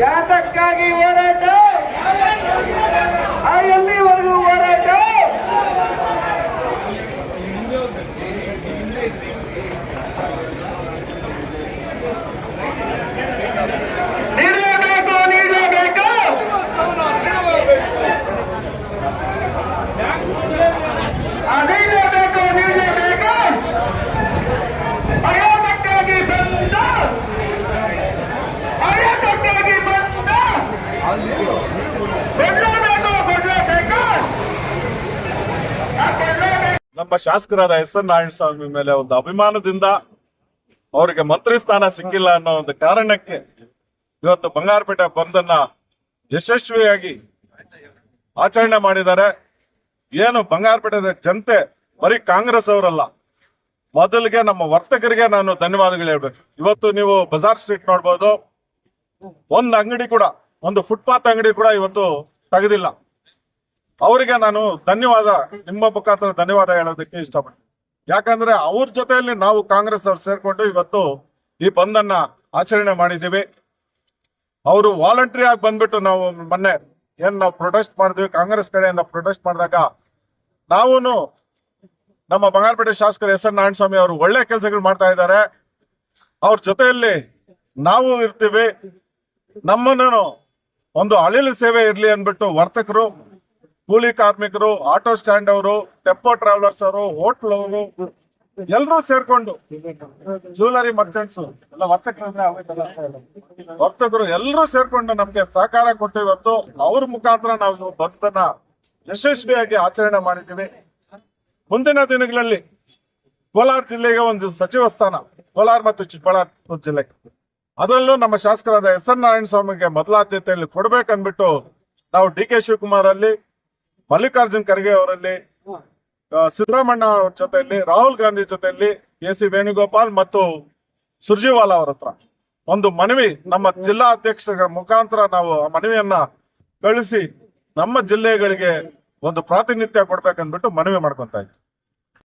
ಯಾತಕ್ಕಾಗಿ ಹೋರಾಟ, ಎಲ್ಲಿವರೆಗೂ ಹೋರಾಟ? ನೀಡಲೇಬೇಕು, ನೀಡಲೇಬೇಕು, ನೀಡಲೇಬೇಕು, ನೀಡಲೇಬೇಕು. ಅಯೋಧ್ಯಕ್ಕಾಗಿ ಬಂದ, ಅಯೋಧ್ಯಕ್ಕಾಗಿ ಬಂದ, ಕೊಡಲೇಬೇಕು, ಕೊಡಲೇಬೇಕು. ನಮ್ಮ ಶಾಸಕರಾದ ಎಸ್ ಎನ್ ನಾರಾಯಣಸ್ವಾಮಿ ಮೇಲೆ ಒಂದು ಅಭಿಮಾನದಿಂದ ಅವರಿಗೆ ಮಂತ್ರಿ ಸ್ಥಾನ ಸಿಕ್ಕಿಲ್ಲ ಅನ್ನೋ ಒಂದು ಕಾರಣಕ್ಕೆ ಇವತ್ತು ಬಂಗಾರಪೇಟೆ ಬಂದನ್ನ ಯಶಸ್ವಿಯಾಗಿ ಆಚರಣೆ ಮಾಡಿದ್ದಾರೆ. ಏನು ಬಂಗಾರಪೇಟೆದ ಜನತೆ ಬರೀ ಕಾಂಗ್ರೆಸ್ ಅವರಲ್ಲ, ಮೊದಲಿಗೆ ನಮ್ಮ ವರ್ತಕರಿಗೆ ನಾನು ಧನ್ಯವಾದಗಳು ಹೇಳ್ಬೇಕು. ಇವತ್ತು ನೀವು ಬಜಾರ್ ಸ್ಟ್ರೀಟ್ ನೋಡ್ಬೋದು, ಒಂದು ಅಂಗಡಿ ಕೂಡ, ಒಂದು ಫುಟ್ಪಾತ್ ಅಂಗಡಿ ಕೂಡ ಇವತ್ತು ತೆಗೆದಿಲ್ಲ. ಅವರಿಗೆ ನಾನು ಧನ್ಯವಾದ, ನಿಮ್ಮ ಮುಖಾಂತರ ಧನ್ಯವಾದ ಹೇಳೋದಕ್ಕೆ ಇಷ್ಟಪಡ್ತೀನಿ. ಯಾಕಂದ್ರೆ ಅವ್ರ ಜೊತೆಯಲ್ಲಿ ನಾವು ಕಾಂಗ್ರೆಸ್ ಅವ್ರು ಸೇರ್ಕೊಂಡು ಇವತ್ತು ಈ ಬಂದನ್ನ ಆಚರಣೆ ಮಾಡಿದ್ದೀವಿ. ಅವರು ವಾಲಂಟ್ರಿ ಆಗಿ ಬಂದ್ಬಿಟ್ಟು, ನಾವು ಮೊನ್ನೆ ನಾವು ಪ್ರೊಟೆಸ್ಟ್ ಮಾಡಿದ್ವಿ, ಕಾಂಗ್ರೆಸ್ ಕಡೆಯಿಂದ ಪ್ರೊಟೆಸ್ಟ್ ಮಾಡಿದಾಗ ನಾವು ನಮ್ಮ ಬಂಗಾರಪೇಟೆ ಶಾಸಕರು ಎಸ್ ಎನ್ ನಾರಾಯಣಸ್ವಾಮಿ ಅವರು ಒಳ್ಳೆ ಕೆಲಸಗಳು ಮಾಡ್ತಾ ಇದ್ದಾರೆ. ಅವ್ರ ಜೊತೆಯಲ್ಲಿ ನಾವು ಇರ್ತೀವಿ. ನಮ್ಮನ್ನು ಒಂದು ಅಳಿಲು ಸೇವೆ ಇರ್ಲಿ ಅಂದ್ಬಿಟ್ಟು ವರ್ತಕರು, ಕೂಲಿ ಕಾರ್ಮಿಕರು, ಆಟೋ ಸ್ಟ್ಯಾಂಡ್ ಅವರು, ಟೆಂಪೋ ಟ್ರಾವೆಲರ್ಸ್ ಅವರು, ಹೋಟ್ಲ್ ಅವರು ಎಲ್ಲರೂ ಸೇರ್ಕೊಂಡು, ಜ್ಯುವೆಲರಿ ಮರ್ಚೆಂಟ್ಸ್ ಎಲ್ಲ ವರ್ತಕರು ಎಲ್ಲರೂ ಸೇರ್ಕೊಂಡು ನಮ್ಗೆ ಸಹಕಾರ ಕೊಟ್ಟು ಇವತ್ತು ಅವ್ರ ಮುಖಾಂತರ ನಾವು ಬಂದನ್ನ ಯಶಸ್ವಿಯಾಗಿ ಆಚರಣೆ ಮಾಡಿದ್ದೀವಿ. ಮುಂದಿನ ದಿನಗಳಲ್ಲಿ ಕೋಲಾರ ಜಿಲ್ಲೆಗೆ ಒಂದು ಸಚಿವ ಸ್ಥಾನ, ಕೋಲಾರ ಮತ್ತು ಚಿಕ್ಕಬಳ್ಳಾಪುರ ಜಿಲ್ಲೆಗೆ, ಅದರಲ್ಲೂ ನಮ್ಮ ಶಾಸಕರಾದ ಎಸ್ ಎನ್ ನಾರಾಯಣಸ್ವಾಮಿಗೆ ಮೊದಲ ಆದ್ಯತೆಯಲ್ಲಿ ಕೊಡ್ಬೇಕಂದ್ಬಿಟ್ಟು ನಾವು ಡಿ ಕೆ ಶಿವಕುಮಾರ್ ಅಲ್ಲಿ, ಮಲ್ಲಿಕಾರ್ಜುನ್ ಖರ್ಗೆ ಅವರಲ್ಲಿ, ಸಿದ್ದರಾಮಣ್ಣ ಅವ್ರ ಜೊತೆಯಲ್ಲಿ, ರಾಹುಲ್ ಗಾಂಧಿ ಜೊತೆಯಲ್ಲಿ, ಕೆ ಸಿ ವೇಣುಗೋಪಾಲ್ ಮತ್ತು ಸುರ್ಜಿವಾಲಾ ಅವರ ಹತ್ರ ಒಂದು ಮನವಿ, ನಮ್ಮ ಜಿಲ್ಲಾ ಅಧ್ಯಕ್ಷರ ಮುಖಾಂತರ ನಾವು ಆ ಮನವಿಯನ್ನ ಕಳಿಸಿ ನಮ್ಮ ಜಿಲ್ಲೆಗಳಿಗೆ ಒಂದು ಪ್ರಾತಿನಿಧ್ಯ ಕೊಡ್ಬೇಕಂದ್ಬಿಟ್ಟು ಮನವಿ ಮಾಡ್ಕೊಂತ ಇದ್ವಿ.